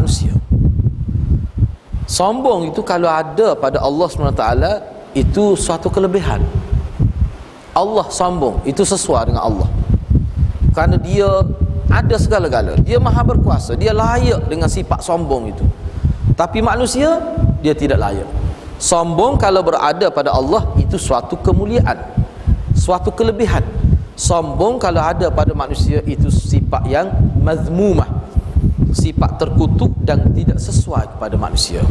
manusia. Sombong itu kalau ada pada Allah SWT, itu suatu kelebihan. Allah sombong itu sesuai dengan Allah, kerana dia ada segala-gala, dia maha berkuasa, dia layak dengan sifat sombong itu. Tapi manusia, dia tidak layak. Sombong kalau berada pada Allah, itu suatu kemuliaan, suatu kelebihan. Sombong kalau ada pada manusia, itu sifat yang mazmumah, sifat terkutuk dan tidak sesuai kepada manusia.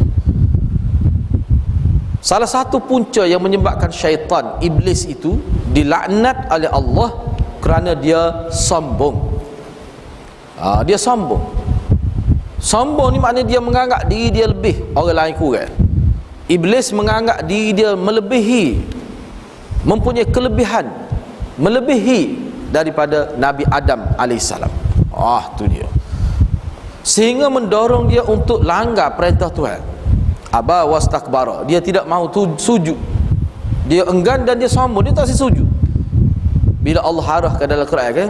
Salah satu punca yang menyebabkan syaitan, iblis itu dilaknat oleh Allah kerana dia sombong. Dia sombong. Sombong ni maknanya dia menganggap diri dia lebih, orang lain kurang. Iblis menganggap diri dia melebihi, mempunyai kelebihan, melebihi daripada Nabi Adam AS. Tu dia, sehingga mendorong dia untuk langgar perintah Tuhan. Aba wastakbara, dia tidak mahu sujud, dia enggan dan dia sombong, dia tak sujud. Bila Allah arahkan dalam Quran kan,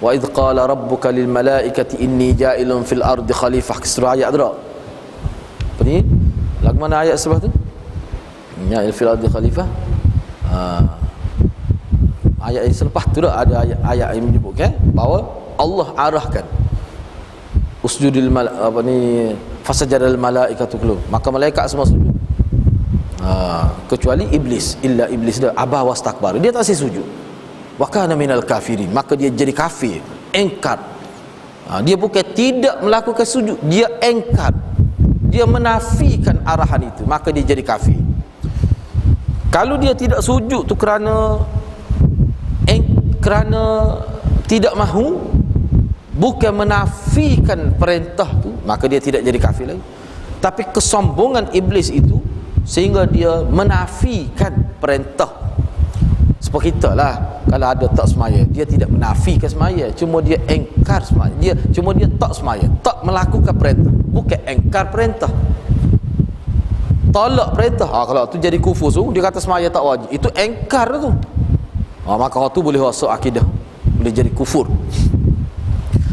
wa idh qala rabbuka lil malaikati inni ja'ilun fil ardi khalifah, surah ayat tu. Apa ni? Lagu mana ayat sebab tu? Ja'il fil ardi khalifah. Ayat yang selepas tu dah ada ayat yang menyebutkan bahawa Allah arahkan usjudil fasajadal malaikatu kullu, maka malaikat semua sujud, kecuali iblis. Illa iblis dia aba wastakbar, dia tak sujud. Wa kana minal kafirin, maka dia jadi kafir, engkar. Dia bukan tidak melakukan sujud, dia engkar, dia menafikan arahan itu, maka dia jadi kafir. Kalau dia tidak sujud tu kerana tidak mahu, bukan menafikan perintah tu, maka dia tidak jadi kafir lagi. Tapi kesombongan iblis itu sehingga dia menafikan perintah. Seperti kita lah, kalau ada tak semaya, dia tidak menafikan semaya, cuma dia engkar semaya, dia tak semaya, tak melakukan perintah, bukan engkar perintah, tolak perintah. Kalau tu jadi kufur tu, dia kata semaya tak wajib, itu engkar tu. Maka orang tu boleh rosak akidah, boleh jadi kufur.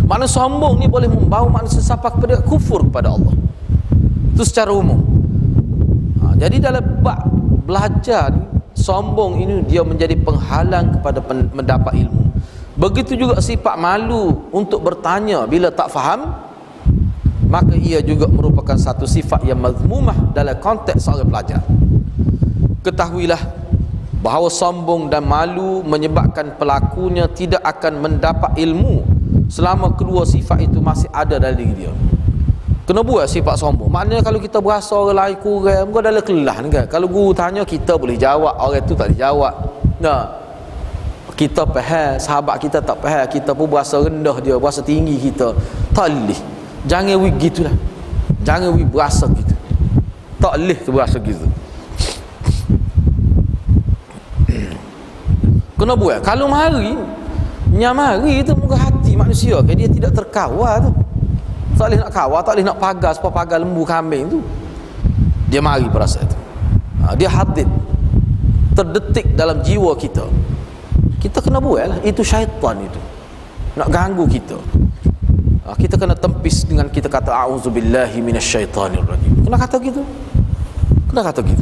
Makna sombong ni boleh membawa manusia sampai kepada kufur kepada Allah. Itu secara umum. Jadi dalam bab belajar ni, sombong ini dia menjadi penghalang kepada mendapat ilmu. Begitu juga sifat malu untuk bertanya bila tak faham, maka ia juga merupakan satu sifat yang mazmumah dalam konteks seorang pelajar. Ketahuilah bahawa sombong dan malu menyebabkan pelakunya tidak akan mendapat ilmu selama kedua sifat itu masih ada dalam diri dia. Kena buat sifat sombong. Maknanya kalau kita berasa orang lain kurang, bukan dalam kelas ni kan. Kalau guru tanya, kita boleh jawab, orang tu tak boleh jawab. Kita faham, sahabat kita tak faham, kita pun berasa rendah dia, berasa tinggi kita. Tak boleh. Jangan we gitulah. Jangan we berasa gitu. Tak boleh tu berasa gitu. Kena buat. Kalau mari, nyamari tu muka hati manusia kan, dia tidak terkawal tu. Tak boleh nak kawal, tak boleh nak pagar supaya pagar lembu kambing tu. Dia mari perasaan tu. Dia hadir, terdetik dalam jiwa kita. Kita kena buat lah. Itu syaitan itu nak ganggu kita. Kita kena tempis dengan kita kata a'udzubillahi minasyaitanirrajim. Kena kata gitu. Kena kata gitu.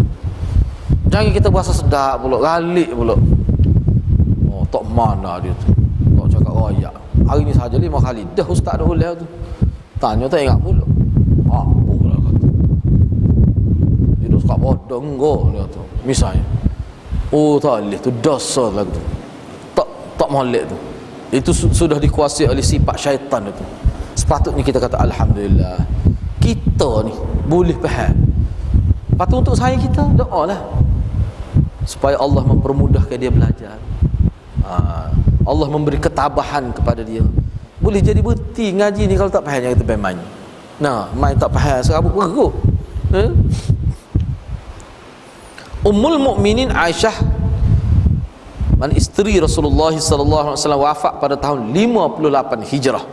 Jangan kita berasa sedap pula, galik pula. Tak mana dia tu. Tak cakap royak. Hari ni saja 5 kali dah ustaz dah boleh tu. Tanya tak ingat pula. Pula kata. Dia dah suka bodoh enggak dia tu. Misalnya. Tak boleh tu, dosa lah tu. Tak molek tu. Itu sudah dikuasai oleh sifat syaitan itu. Sepatutnya kita kata alhamdulillah. Kita ni boleh faham. Patut untuk saya kita doa lah supaya Allah mempermudahkan dia belajar. Allah memberi ketabahan kepada dia. Boleh jadi berhenti ngaji ni kalau tak faham, jangan kita main. Main tak faham serabut beruk. Ummul Mukminin Aisyah, isteri Rasulullah sallallahu alaihi wasallam, wafat pada tahun 58 Hijrah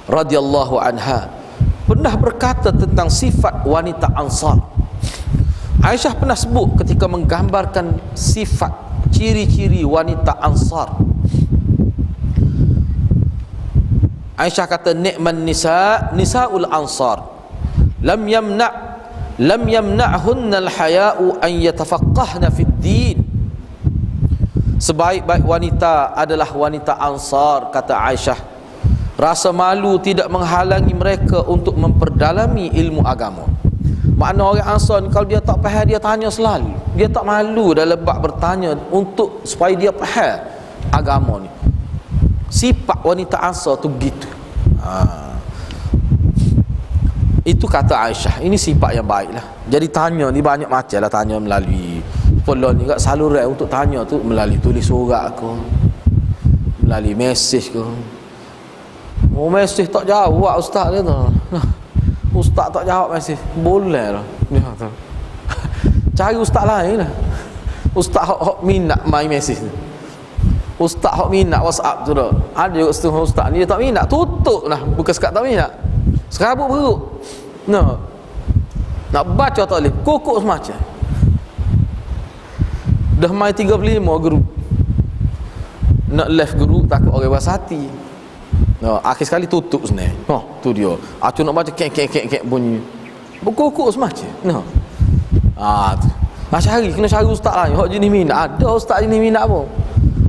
radhiyallahu anha, pernah berkata tentang sifat wanita Ansar. Aisyah pernah sebut ketika menggambarkan sifat ciri-ciri wanita Ansar. Aisyah kata ni'man nisaul ansar lam yamna'hunna al-haya'u an yatafaqqahna fid din. Sebaik-baik wanita adalah wanita Ansar, kata Aisyah. Rasa malu tidak menghalangi mereka untuk memperdalami ilmu agama. Makna orang Ansar ni, kalau dia tak faham, dia tanya selalu. Dia tak malu dalam bab bertanya untuk supaya dia faham agama ni. Sifat wanita Ansar tu begitu. Itu kata Aisyah. Ini sifat yang baik lah. Jadi tanya ni banyak macam lah. Tanya melalui pelon ni kat saluran untuk tanya tu melalui tulis surat ke, melalui mesej ke. Oh, mesej tak jawab ustaz dia tu. Ustaz tak jawab mesej, boleh lah dia tu. Cari ustaz lain lah. Ustaz hok minat main mesej tu. Ustaz hok minat WhatsApp tu dah. Ada juga setengah ustaz ni dia tak minat, tutup lah. Bukan sekat tak minat, serabut perut. Nak baca tak boleh, kokok semacam. Dah main 35 grup, nak left grup takut orang bersati. Akhir sekali tutup sebenarnya. Tu dia. Aku nak baca kek bunyi. Berkokok semacam. Tu. Kena cari ustaz lain. Hak jenis minat. Ada ustaz jenis minat apa?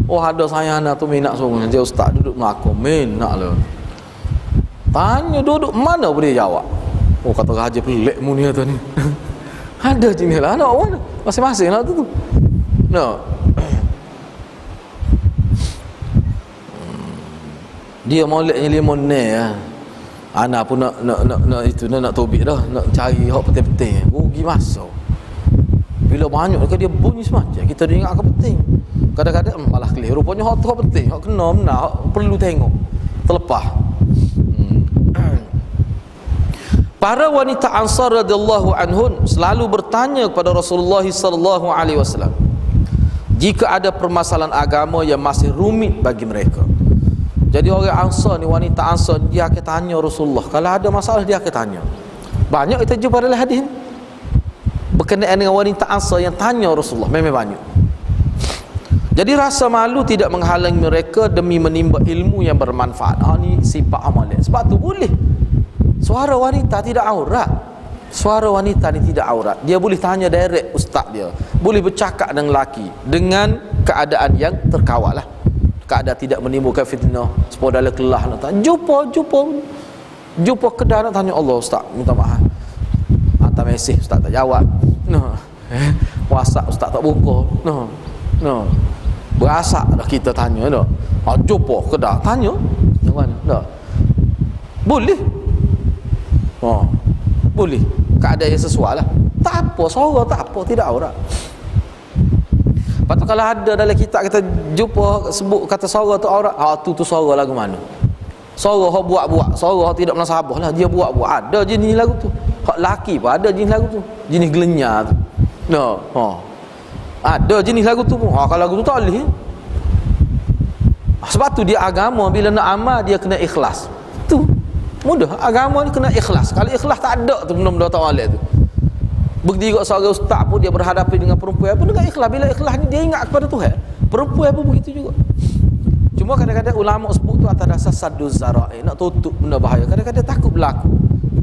Oh, ada saya anak tu minat sungguh. Dia ustaz duduk mengaku minat lah. Tanya duduk mana boleh jawab. Oh, kata raja pelik mu ni kata ni. Ada jenis lah. Nak mana? Masing-masing lah tu. Dia moleknya limon ni lah. Anak pun nak itu nak tobik dah, nak cari hak penting-penting. Rugi masa. Bila banyak dia bunyi semacam kita ingat ke penting. Kadang-kadang malah keliru. Rupanya hak tu hak penting, hak kena hak perlu tengok. Terlepas. Para wanita Ansar radhiyallahu anhun selalu bertanya kepada Rasulullah sallallahu alaihi wasallam jika ada permasalahan agama yang masih rumit bagi mereka. Jadi orang Ansar ni, wanita Ansar, dia akan tanya Rasulullah. Kalau ada masalah dia akan tanya. Banyak kita jumpa dalam hadis berkenaan dengan wanita Ansar yang tanya Rasulullah, memang banyak. Jadi rasa malu tidak menghalangi mereka demi menimba ilmu yang bermanfaat. Ni sifat amalan. Sebab tu boleh suara wanita tidak aurat. Suara wanita ni tidak aurat. Dia boleh tanya direct ustaz dia. Boleh bercakap dengan lelaki dengan keadaan yang terkawal lah. Keadaan tidak menimbulkan fitnah. Sepuluh dalam kelah nak tanya. Jumpa kedai nak tanya, Allah ustaz minta maaf, hantar mesej ustaz tak jawab. WhatsApp ustaz tak buka. Berasak dah kita tanya dah. Jumpa kedai tanya. Yang mana? Dah. Boleh. Boleh. Keadaan yang sesuai lah. Tak apa, suara tak apa, tidak aurat. Lepas tu kalau ada dalam kitab kita jumpa sebut kata suara tu aurat, tu suara lagu mana? Suara hak buat-buat, suara hak tidak menasabah lah, dia buat-buat. Ada jenis lagu tu. Hak laki pun ada jenis lagu tu. Jenis gelenyar tu. Ada jenis lagu tu pun. Kalau lagu tu tak boleh. Sebab tu dia agama bila nak amal dia kena ikhlas. Tu mudah, agama ni kena ikhlas. Kalau ikhlas tak ada tu benda-benda tak boleh tu. Berdiri seorang ustaz pun dia berhadapan dengan perempuan pun dengan ikhlas. Bila ikhlas ni dia ingat kepada Tuhan. Perempuan pun begitu juga. Cuma kadang-kadang ulama sebut tu atas dasar sadduz zara'i, nak tutup benda bahaya. Kadang-kadang takut berlaku,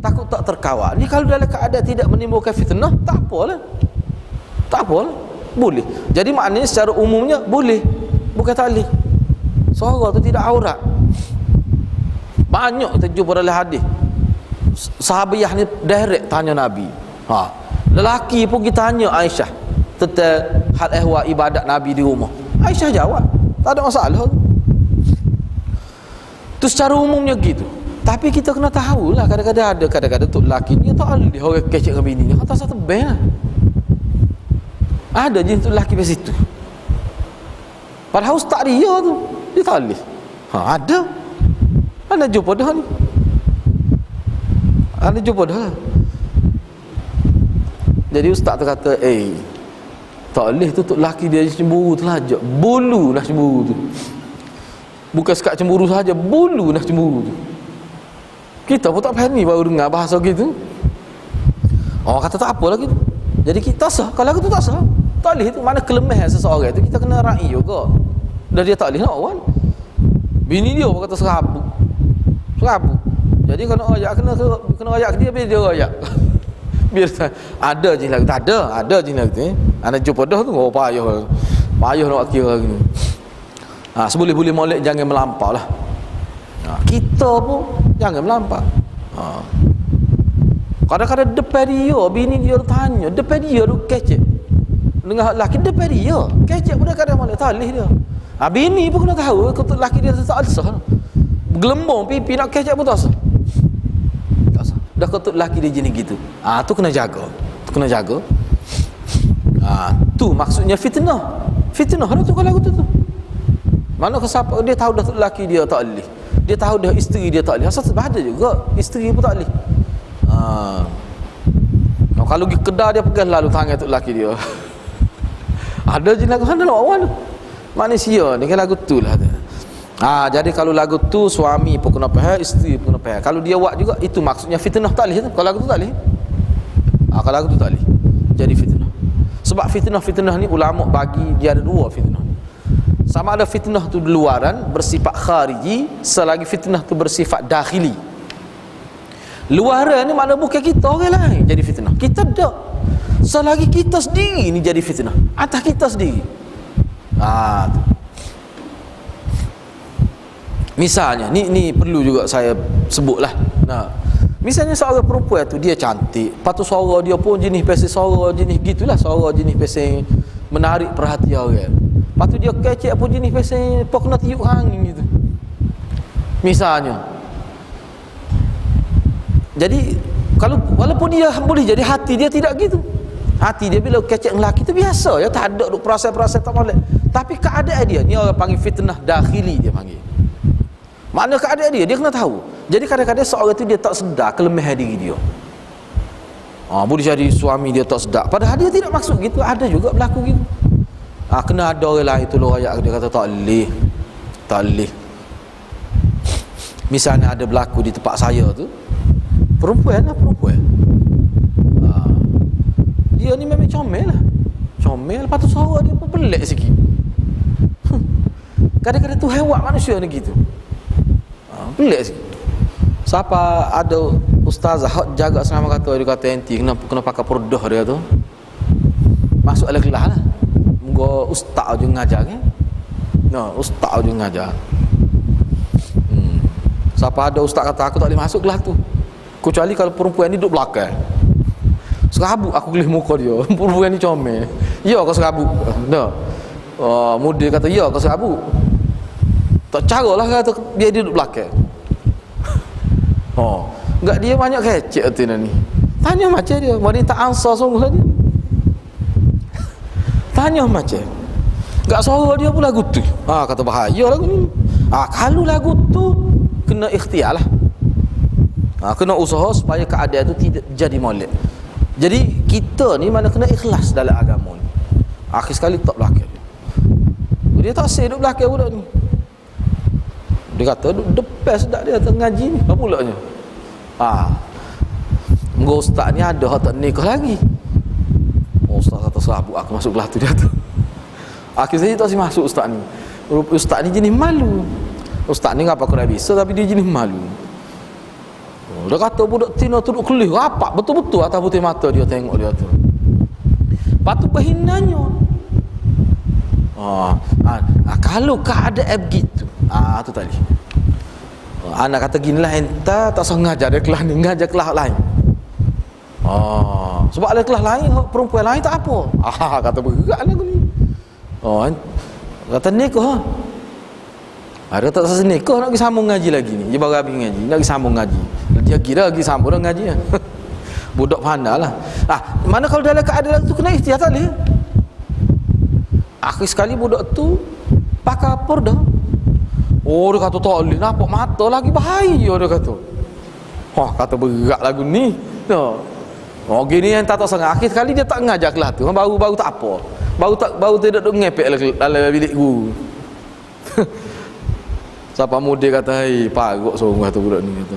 takut tak terkawal. Ni kalau dalam keadaan tidak menimbulkan fitnah, tak apalah. Tak apalah. Boleh. Jadi maknanya secara umumnya boleh. Bukan tak boleh. Suara tu tidak aurat. Banyak kita jumpa dalam hadis. Sahabiah ni direct tanya Nabi. Lelaki pun kita tanya Aisyah tentang hal ehwal ibadat Nabi di rumah. Aisyah jawab, tak ada masalah. Tu secara umumnya gitu. Tapi kita kena tahulah, kadang-kadang tu lelaki ni tak boleh orang kecek dengan bini ni. Atas satu bel. Ada jenis tu lelaki di situ. Padahal ustaz dia tu, dia tak boleh. Ada. Ada jumpa dah ni. Ada jumpa dah. Jadi ustaz tu kata, tak boleh tu lelaki dia cemburu terlajak. Bulu lah cemburu tu. Bukan sekat cemburu saja, bulu lah cemburu tu. Kita pun tak faham ni baru dengar bahasa gitu. Kata tak apa lagi tu. Jadi kita sah. Kalau aku tu tak sah, tak boleh tu. Mana kelemahan seseorang tu kita kena raih juga. Dan dia tak boleh nak orang. Bini dia pun kata serabut. Serabu. Jadi kena royak, kena royak ke dia, biar dia royak. Biar ada je lagu, tak ada je lagu tu. Anak jumpa dah tu, oh payah nak kira gini. Seboleh-boleh molek jangan melampau lah. Kita pun jangan melampau. Kadang-kadang depan dia, bini dia tanya, depan dia tu kecek. Dengan lelaki depan dia, kecek pun kadang molek talih dia. Bini pun kena tahu, ketuk lelaki dia tak alsah. Gelembung pipi nak kecek pun tak sah. Dah ketuk lelaki dia jenis gitu. Tu kena jaga. Tu kena jaga. Tu maksudnya fitnah. Fitnah tu kalau tu. Mana kesapa dia tahu dah lelaki dia tak boleh. Dia tahu dah isteri dia tak boleh. Asal ada juga isteri pun tak boleh. Kalau pergi kedai dia pegang lalu tangan tu lelaki dia. Ada je lagu sana awal tu. Manusia ni kan lagu tu lah. Jadi kalau lagu tu suami pun kena faham, isteri pun kena faham. Kalau dia buat juga itu maksudnya fitnah tak boleh tu. Kalau lagu tu tak boleh. Kalau lagu tu tak boleh. Jadi fitnah. Sebab fitnah ni ulama bagi dia ada dua fitnah. Sama ada fitnah tu luaran bersifat khariji, selagi fitnah tu bersifat dakhili. Luaran ni makna bukan kita orang lain jadi fitnah. Kita tak. Selagi kita sendiri ni jadi fitnah. Atas kita sendiri. Tu. Misalnya ni perlu juga saya sebutlah. Misalnya seorang perempuan tu dia cantik, lepas tu suara dia pun jenis pesen suara jenis gitulah, suara jenis pesen menarik perhatian orang. Lepas tu dia kecek pun jenis pesen apa kena tiup angin gitu. Misalnya. Jadi kalau walaupun dia boleh jadi hati dia tidak gitu. Hati dia bila kecek lelaki tu biasa ya, tak ada proses-proses tak molek. Tapi keadaan dia ni orang panggil fitnah dakhili dia panggil. Makna keadaan dia kena tahu. Jadi kadang-kadang seorang tu dia tak sedar kelemahan diri dia. Boleh jadi suami dia tak sedar, padahal dia tidak maksud gitu. Ada juga berlaku gitu. Kena ada orang lain tu royak dia kata tak boleh. Tak boleh. Misalnya ada berlaku di tempat saya tu, perempuan. Dia ni memang comel lah. Comel, lepas tu suara dia pun pelik sikit. Kadang-kadang tu hewan manusia ni gitu. Pelik sikit. Siapa ada ustazah jaga selama kata dia kata enti kena pakai purdah dia tu. Masuk dalam kelas lah. Moga ustaz je ngajar kan. Ustaz je ngajar. Siapa ada ustaz kata aku tak boleh masuk kelas tu. Kecuali kalau perempuan ni duduk belakang. Serabut aku gelih muka dia. Perempuan ni comel. Ya kau serabut. Muda kata ya kau serabut. Tak caralah kata dia duduk belakang. Enggak dia banyak kecek tu ni. Tanya macam dia, mari tak ansar sungguh lah dia. Tanya macam. Enggak suara dia pun lagu tu. Kata bahaya lagu ni. Kalau lagu tu kena ikhtiar lah. Kena usaha supaya keadaan tu tidak jadi molek. Jadi kita ni mana kena ikhlas dalam agama ni. Akhir sekali tak belakang dia tak say duduk belakang budak ni. Dia kata duduk depan sedap dia tengah ngaji ni. Apa pulaknya? Moga ustaz ni ada tak nikah lagi. Ustaz kata serabut aku masuk kelas tu dia tu. Akhir saya tak si masuk ustaz ni. Ustaz ni jenis malu. Ustaz ni ngapa kena bisa tapi dia jenis malu. Dia kata budak tina tu duduk kelih rapat betul-betul atas putih mata dia tengok dia tu. Lepas tu berhinanya. Kalau keadaan begitu, tu tadi. Anak kata ginilah entah tak usah ngajar dia kelas ni, ngajar kelas lain. Sebab ada kelas lain perempuan lain tak apa. Kata berat lah aku ni. Kata nikah. Ada tak selesai nikah nak pergi sambung ngaji lagi ni. Dia baru habis ngaji, nak pergi sambung ngaji. Dia kira lagi sambung dah ngaji. Budak pandai lah. Mana kalau dalam keadaan tu kena ikhtiar tak boleh. Akhir sekali budak tu pakai purdah. Dia kata tak boleh, nampak mata lagi bahaya dia kata. Kata berat lagu ni. Gini yang tak tahu sangat. Akhir sekali dia tak ngajar kelas tu. Baru tak apa. Baru tidak duk ngepek dalam bilik guru. Siapa muda kata, paruk sungguh kata budak ni kata.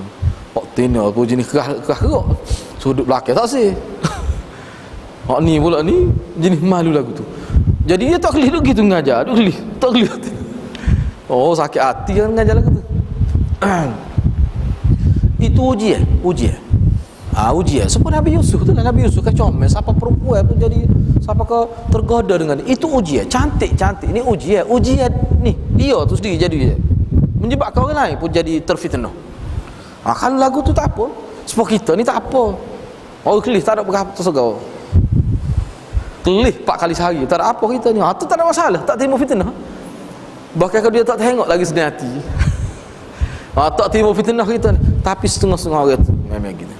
Tina aku jenis kerah-kerah. Sudut belakang tak sih. Ni pula ni jenis malu lagu tu. Jadi dia tak kelih duk gitu ngajar, duk kelih. Tak kelih. Sakit hati kan ngajar lagu tu. Itu ujian. Ujian. Sebab Nabi Yusuf tu lah, Nabi Yusuf kan comel, siapa perempuan pun jadi, siapa ke tergoda dengan dia. Itu ujian, cantik ni ujian ni dia tu sendiri jadi dia. Menyebabkan orang lain pun jadi terfitnah. Kalau lagu tu tak apa, sebab kita ni tak apa. Orang kelih tak ada berapa tersegar. Kelih 4 kali sehari, tak ada apa kita ni. Tu tak ada masalah, tak timbul fitnah. Bahkan kalau dia tak tengok lagi sedih hati. Tak timbul fitnah kita ni. Tapi setengah-setengah orang tu memang gitu.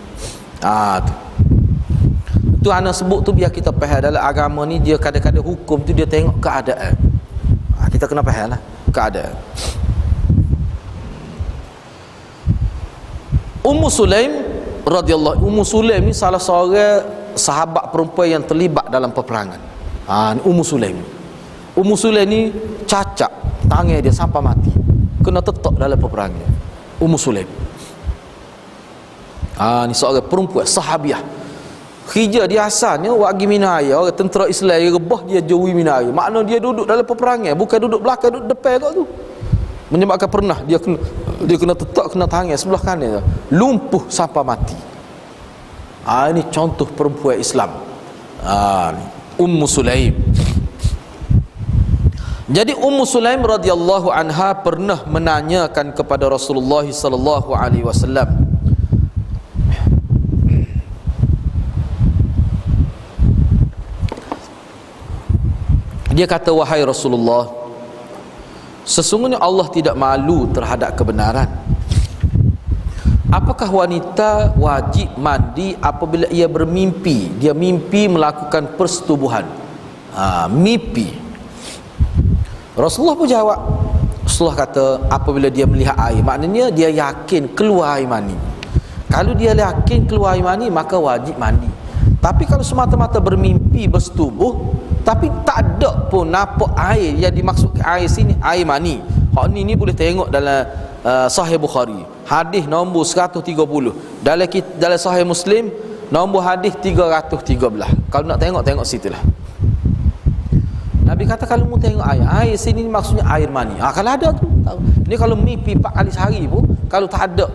Tu ana sebut tu biar kita faham dalam agama ni, dia kadang-kadang hukum tu dia tengok keadaan. Kita kena faham lah keadaan. Ummu Sulaim radhiyallahu, Ummu Sulaim ni salah seorang sahabat perempuan yang terlibat dalam peperangan. Ni Ummu Sulaim. Ummu Sulaim ni cacat tangan dia sampai mati, kena tetok dalam peperangan. Ummu Sulaim. Ni seorang perempuan sahabiah. Hijrah dia asalnya wagi minaya, orang tentera Islam dia rebah, dia jauhi minaya. Makna dia duduk dalam peperangan, bukan duduk belakang, duduk depan kat tu. Menyebabkan pernah dia kena tetak, kena tangan sebelah kanan, lumpuh sampai mati. Ini contoh perempuan Islam. Ummu Sulaim. Jadi Ummu Sulaim radhiyallahu anha pernah menanyakan kepada Rasulullah sallallahu alaihi wasallam, dia kata, wahai Rasulullah, sesungguhnya Allah tidak malu terhadap kebenaran. Apakah wanita wajib mandi apabila ia bermimpi? Dia mimpi melakukan persetubuhan. Mimpi. Rasulullah pun jawab. Rasulullah kata, apabila dia melihat air, maknanya dia yakin keluar air mani. Kalau dia yakin keluar air mani, maka wajib mandi. Tapi kalau semata-mata bermimpi bersetubuh, tapi tak ada pun nampak air yang dimaksudkan air sini, air mani. Hak ni boleh tengok dalam Sahih Bukhari, hadis nombor 130. Dalam Sahih Muslim nombor hadis 313. Kalau nak tengok situlah. Nabi kata kalau mu tengok air sini maksudnya air mani. Kalau ada tu. Ni kalau mimpi 4 kali sehari pun, kalau tak ada,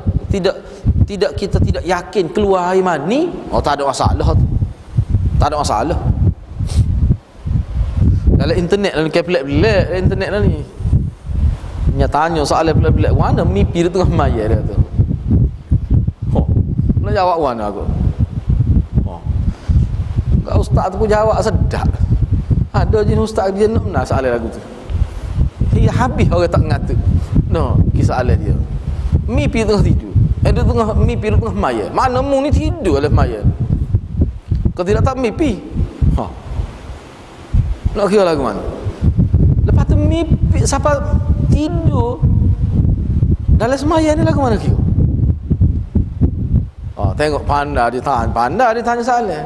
kita tidak yakin keluar air mani, tak ada masalah tu. Tak ada masalah. Dalam internet dalam pelik-pelik internet dah ni. Tanya soalan pelik-pelik, mana mimpi dia tengah maya dia tu. Nak jawab mana aku? Kau ustaz tu pun jawab sedap. Ada je ustaz dia nak benar soalan lagu tu. Dia habis orang tak ngata. Kisah soalan dia. Mimpi tengah tidur. Dia tengah mimpi dia tengah maya. Mana mu ni tidur dalam maya? Kau tidak tak mimpi. Nak kira lagu mana? Lepas tu mimpi siapa tidur dalam semaya ni lagu mana kira? Tengok pandai dia tanya soalan.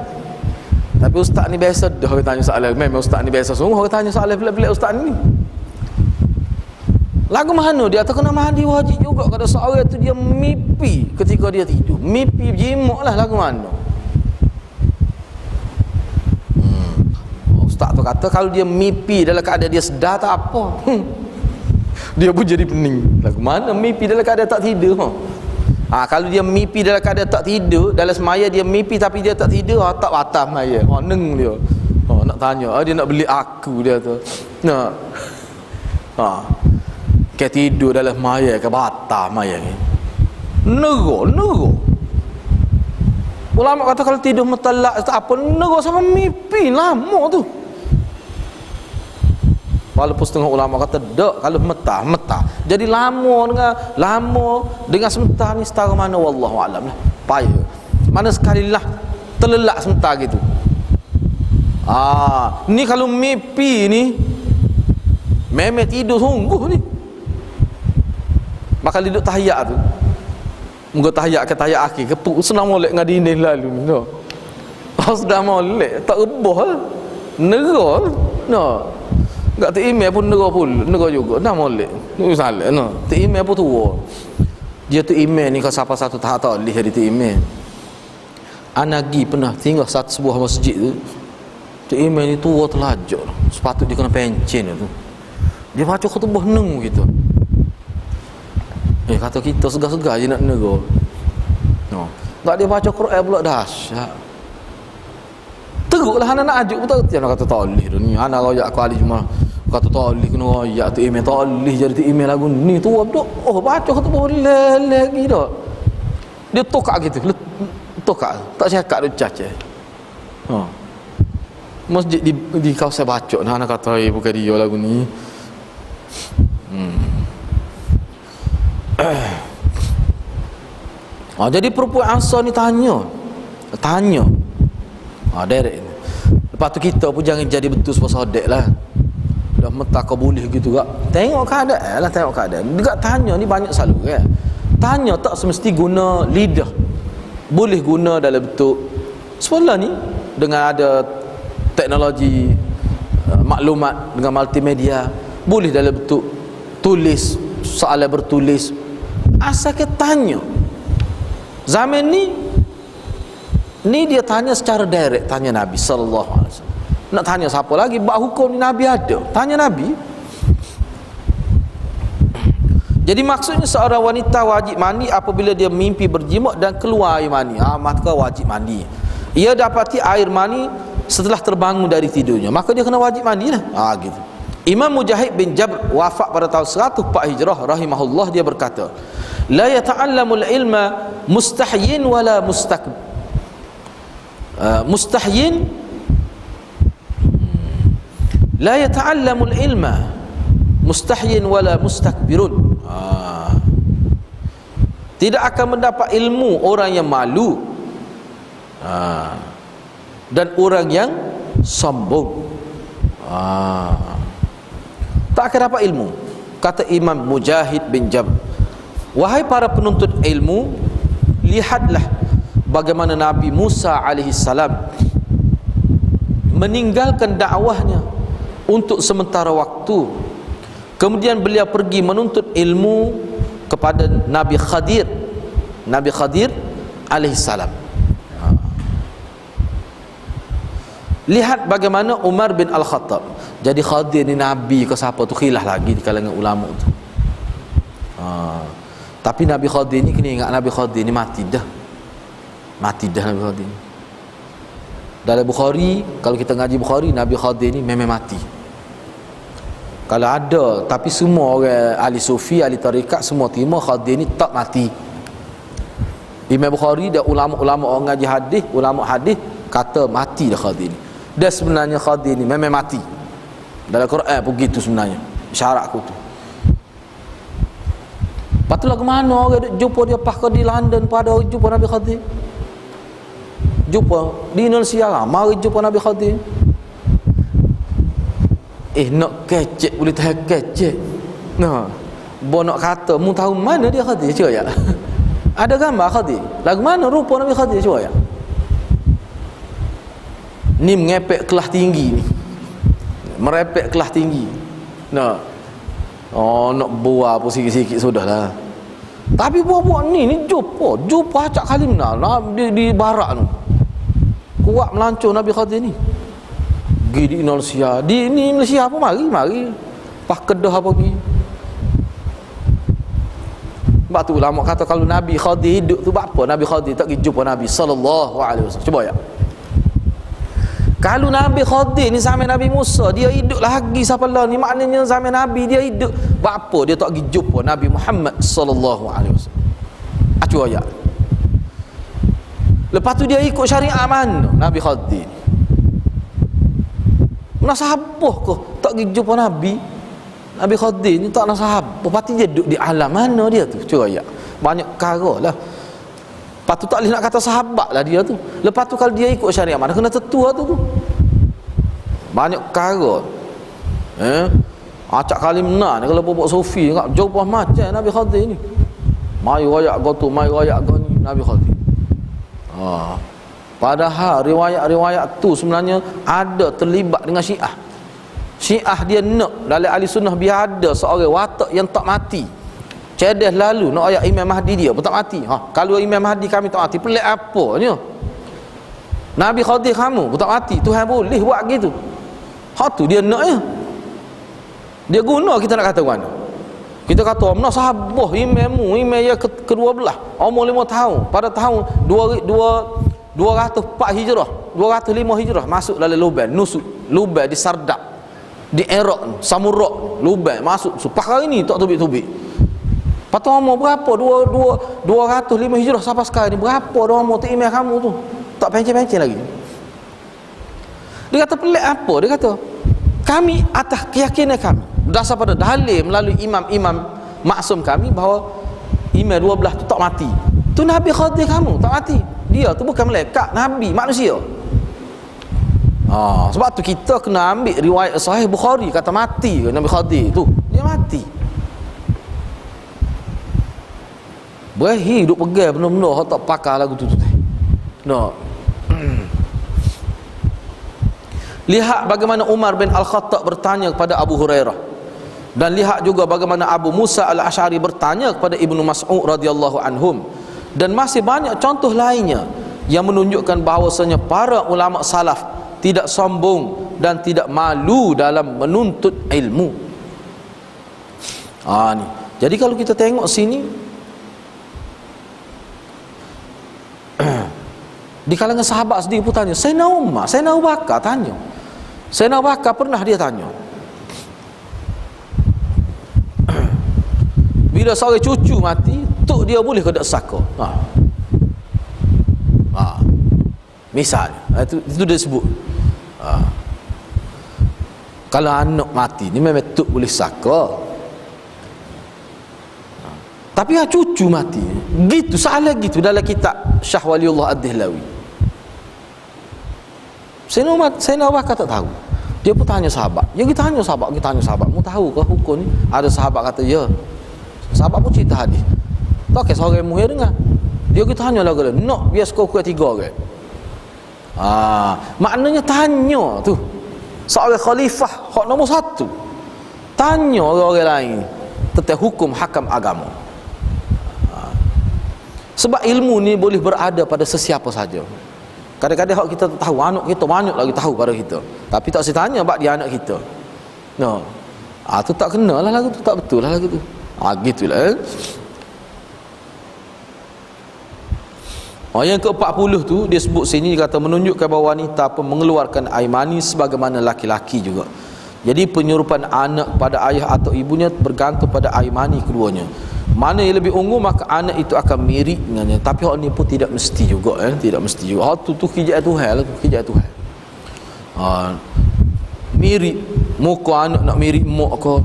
Tapi ustaz ni biasa dah orang tanya soalan. Memang ustaz ni biasa sungguh orang tanya soalan pelik-pelik ustaz ni. Lagu mana dia tak kena mandi wajib juga kalau seorang tu dia mimpi ketika dia tidur. Mimpi jimak lah lagu mana. Ustaz tu kata kalau dia mimpi dalam keadaan dia sedar tak apa. Dia pun jadi pening. Lagu mana mimpi dalam keadaan tak tidur? Kalau dia mimpi dalam keadaan tak tidur, dalam semaya dia mimpi tapi dia tak tidur, tak batas maya. Neng dia. Nak tanya, dia nak beli aku dia tu. Nak. Ke tidur dalam maya ke batas maya ni. Nego. Ulama kata kalau tidur metelak tak apa, nego sama mimpi lama tu. Walaupun setengah ulama kata dak, kalau metah. Jadi lama dengan sementara ni setara mana wallahu alam lah. Payah. Mana sekali lah terlelak sementara gitu. Ni kalau mimpi ni memang tidur sungguh ni. Bakal duduk tahiyat tu. Muka tahiyat ke tahiyat akhir kepuk senang molek dengan dinding lalu ni. Sudah molek tak rebah lah. Nerah lah. Tak email pun nerah juga. Dah molek. Ni salah no. Email pun tua. Dia tu email ni kalau siapa satu tak lihat dia tu email. Anagi pernah tinggal sebuah masjid tu. Tu email ni tua terlajak. Sepatut dia kena pencen tu. Dia baca khutbah neng gitu. Kata kita segar-segar je nak nerah. Tak dia baca Quran pula dahsyat. Teruklah anak nak ajuk betul. Dia nak kata tak boleh tu ni. Anak royak aku ahli cuma kata tak boleh kena royak tu email, tak boleh jadi tu email lagu ni tu apa. Oh baca kata boleh lagi dah. Dia tokak gitu. Tokak. Tak cakap dia caca. Masjid di kawasan baca nah anak kata bukan dia lagu ni. Jadi perempuan Ansar ni tanya direct. Lepas tu kita pun jangan jadi betul sepasodek lah. Dah mentah kau boleh gitu kak. Tengok keadaan lah, tengok keadaan. Dekat tanya ni banyak selalu kan. Tanya tak semesti guna lidah. Boleh guna dalam bentuk sebelah ni dengan ada teknologi maklumat dengan multimedia. Boleh dalam bentuk tulis, soalan bertulis. Asal kita tanya. Zaman ni dia tanya secara direct, tanya Nabi sallallahu alaihi wasallam. Nak tanya siapa lagi? Bab hukum ni Nabi ada. Tanya Nabi. Jadi maksudnya seorang wanita wajib mandi apabila dia mimpi berjimuk dan keluar air mani. Maka wajib mandi. Ia dapati air mani setelah terbangun dari tidurnya, maka dia kena wajib mandi lah. Gitu. Imam Mujahid bin Jabr wafat pada tahun 104 Hijrah rahimahullah, dia berkata, la yata'allamul ilma mustahyin wala mustahyin la yata'allamul ilma mustahyin wala mustakbirun. Tidak akan mendapat ilmu orang yang malu dan orang yang sombong. Tak akan dapat ilmu. Kata Imam Mujahid bin Jabr, wahai para penuntut ilmu, lihatlah bagaimana Nabi Musa alaihi salam meninggalkan dakwahnya untuk sementara waktu. Kemudian beliau pergi menuntut ilmu kepada Nabi Khadir alaihi salam. Lihat bagaimana Umar bin Al-Khattab. Jadi Khadir ni Nabi ke siapa tu khilaf lagi di kalangan ulama tu. Tapi Nabi Khadir ni kena ingat, Nabi Khadir ni mati dah Nabi Khadir ni. Dalam Bukhari, kalau kita ngaji Bukhari, Nabi Khadir ni memang mati. Kalau ada, tapi semua orang ahli sufi, ahli tarikat semua terima Khadir ni tak mati. Imam Bukhari dan ulama-ulama orang ngaji hadis, ulama hadis kata mati dah Khadir ni. Dan sebenarnya Khadir ni memang mati. Dalam Quran pun gitu sebenarnya syarat aku tu. Lepas tu lah ke mana orang jumpa dia pakar di London pada orang jumpa Nabi Khadir. Jumpa di Indonesia lah, mari jumpa Nabi Khadir. Nak kecek boleh tahan kecek. Bo nak kata mu tahu mana dia Khadir, cuba ya. Ada gambar Khadir. Lagu mana rupa Nabi Khadir, cuba ya. Ni mengepek kelas tinggi ni. Merepek kelas tinggi. Nak buat apa sikit-sikit sudahlah. Tapi buat ni jumpa acak kali mana di barat tu. Kuat melancur Nabi Khadir ni. Pergi di Indonesia. Di Malaysia apa mari. Pas Kedah apa pergi. Sebab tu ulama kata kalau Nabi Khadir hidup tu apa Nabi Khadir tak pergi jumpa Nabi sallallahu alaihi wasallam. Cuba ya. Kalau Nabi Khadir ni zaman Nabi Musa, dia hidup lagi siapa lah ni, maknanya zaman Nabi dia hidup. Apa dia tak pergi jumpa Nabi Muhammad sallallahu alaihi wasallam. Acu ayat. Lepas tu dia ikut syariat mana Nabi Khadir. Nak sahabat ke tak pergi jumpa Nabi Khadir ni, tak nak sahabat. Pasti dia duduk di alam mana dia tu. Cuba ayat. Banyak perkara lah. Lepas tu tak boleh nak kata sahabat lah dia tu. Lepas tu kalau dia ikut syariat mana, kena tetua tu. Banyak perkara. Acak kali menar kalau bawa sufi jumpa macam Nabi Khadir ni. Mai royak kau tu, mai royak kau ni Nabi Khadir. Padahal riwayat-riwayat tu sebenarnya ada terlibat dengan Syiah. Syiah dia nak dalam ahli sunnah biar ada seorang watak yang tak mati. Cedes lalu nak ayat Imam Mahdi dia pun tak mati. Kalau Imam Mahdi kami tak mati, pelik apanya? Nabi Khadir kamu pun tak mati, Tuhan boleh buat gitu. Tu dia nak ya. Dia guna kita nak kata mana? Kita kata mana sahabat imammu, imam yang kedua belah, umur 5 tahun, pada tahun 204 Hijrah, 205 Hijrah masuk dalam lubang, nusuk lubang di Sardab, di Iraq, Samurak, lubang masuk. Sepakat ini tak tubik-tubik. Patut umur berapa? 205 Hijrah sampai sekarang ni berapa dah umur tu imam kamu tu? Tak pencen-pencen lagi. Dia kata pelik apa? Dia kata kami atas keyakinan kami berdasar pada dalil melalui imam-imam maksum kami bahawa imam 12 tu tak mati. Tu Nabi Khadir kamu tak mati. Dia tu bukan malaikat, Nabi, manusia. Sebab tu kita kena ambil riwayat Sahih Bukhari kata mati Nabi Khadir tu. Dia mati. Berakhir duk pegang benar-benar hak tak pakar lagu tu. No. Lihat bagaimana Umar bin Al-Khattab bertanya kepada Abu Hurairah, dan lihat juga bagaimana Abu Musa Al-Asy'ari bertanya kepada Ibnu Mas'ud radhiyallahu anhum, dan masih banyak contoh lainnya yang menunjukkan bahawasanya para ulama salaf tidak sombong dan tidak malu dalam menuntut ilmu. Ni. Jadi kalau kita tengok sini di kalangan sahabat sendiri pun tanya, Sayyidina Umar, Sayyidina Abu Bakar tanya. Sayyidina Abu Bakar pernah dia tanya, bila seorang cucu mati, tok dia boleh ke tak saka? Misal, itu dia sebut. Kalau anak mati ni memang tok boleh saka. Tapi cucu mati, gitu salah gitu dalam kitab Syah Waliullah Ad-Dihlawi. Sayyidina Abu Bakar tak tahu. Dia pun tanya sahabat. Dia tanya sahabat, mu tahu ke hukum ni? Ada sahabat kata, ya. Sahabat pun cerita hadis. Tak ke seorang muhir dengar. Dia tanya lagi, nak biar skor 3 ke? Maknanya tanya tu. Seorang khalifah hak nombor 1. Tanya orang lain tentang hukum hakam agama. Sebab ilmu ni boleh berada pada sesiapa saja. Kadang-kadang hak kita tak tahu, anak kita banyak lagi tahu pada kita, tapi tak tanya bab dia anak kita. No. Tu tak kena lah lagu tu, tak betul lah lagu tu. Gitulah. Yang ke-40 tu dia sebut sini, dia kata menunjukkan bahawa wanita pun mengeluarkan air mani sebagaimana laki-laki juga. Jadi penyerupan anak pada ayah atau ibunya bergantung pada air mani keduanya. Mana yang lebih ungu maka anak itu akan mirip dengannya. Tapi hal ni pun tidak mesti juga, tidak mesti juga. Hal tu kijak Tuhan lah, kijak Tuhan. Mirip muka anak nak mirip mak ke,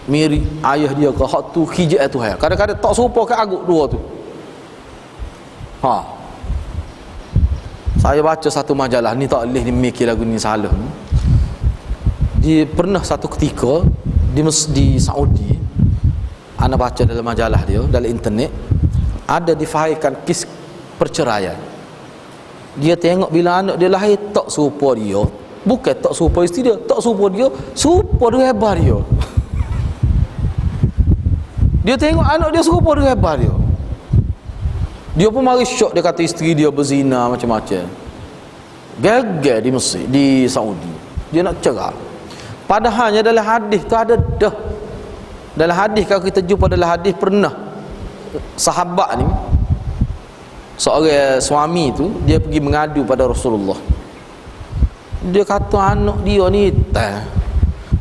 mirip ayah dia ke, hal tu kijak Tuhan. Kadang-kadang tak serupa ke agak dua tu. Saya baca satu majalah ni, tak boleh mikir lagu ni salah. Dia pernah satu ketika di Saudi, ana baca dalam majalah dia, dalam internet, ada difahirkan kes perceraian. Dia tengok bila anak dia lahir tak serupa dia, bukan tak serupa isteri dia, tak serupa dia, serupa dengan hebat dia. Dia tengok anak dia serupa dengan hebat dia. Dia pun mari syok, dia kata isteri dia berzina macam-macam. Gagal di Mesir, di Saudi. Dia nak cerai. Padahalnya dalam hadis tu ada dah. Dalam hadis, kalau kita jumpa dalam hadis, pernah sahabat ni, seorang suami tu, dia pergi mengadu pada Rasulullah. Dia kata anak dia ni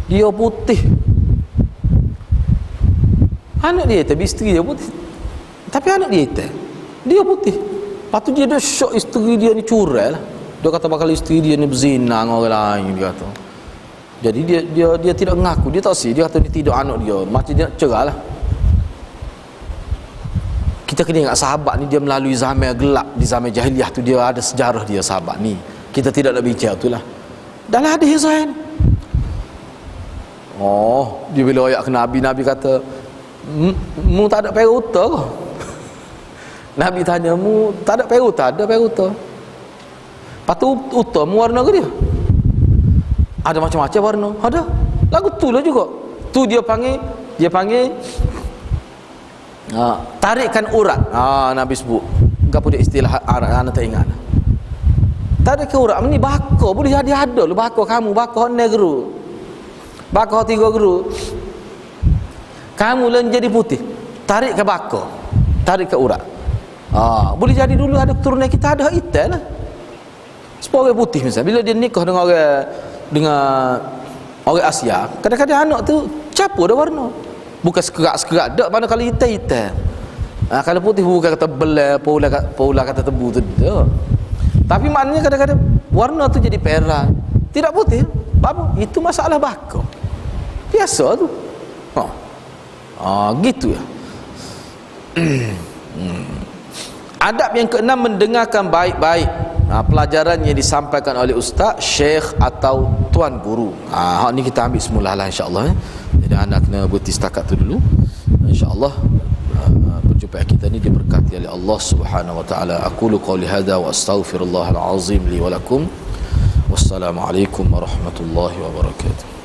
dia putih. Anak dia hitam, isteri dia putih, tapi anak dia hitam, dia putih. Lepas tu dia dah syok isteri dia ni curang lah. Dia kata bakal isteri dia ni berzina dengan orang lain, dia kata. Jadi dia tidak mengaku, dia tak sih, dia kata dia tidak anak dia, macam dia nak cerai lah. Kita kena ingat sahabat ni dia melalui zaman gelap, di zaman jahiliah tu dia ada sejarah dia sahabat ni. Kita tidak nak bincang itulah. Dalam hadis Zain. Dia bila ayat ke Nabi kata, mu tak ada peruta ke? Nabi tanya, mu tak ada peruta? Ada peruta. Lepas tu uta mu warna ke dia? Ada macam-macam warna. Ada. Lagu tu lah juga. Tu dia panggil tarikkan urat. Nabi sebut. Apa dia istilah Arab, anak tak ingat. Tarikkan urat ni baka boleh jadi ada lu, baka kamu, baka negro. Baka 3 guru. kamu lain jadi putih, tarik ke bakar, tarik ke urat. Boleh jadi dulu ada keturunan kita ada hitam lah. Sebab orang putih misalnya, bila dia nikah dengan orang Asia, kadang-kadang anak tu campur dah warna. Bukan sekerak-sekerak dak, mana kalau hitam-hitam. Kalau putih bukan kata belai, paulah kata tebu tu dak. Tapi maknanya kadang-kadang warna tu jadi perak, tidak putih. Apa? Itu masalah bakar. Biasa tu. Gitu ya. Adab yang keenam, mendengarkan baik-baik pelajaran yang disampaikan oleh ustaz, syekh atau tuan guru. Hak ni kita ambil semula lah insya-Allah. Jadi anda kena berhenti setakat tu dulu. Insya-Allah perjumpaan kita ni diberkati oleh Allah Subhanahu wa taala. Aqulu qouli hadza wa astaghfirullahal azim li wa lakum. Wassalamualaikum warahmatullahi wabarakatuh.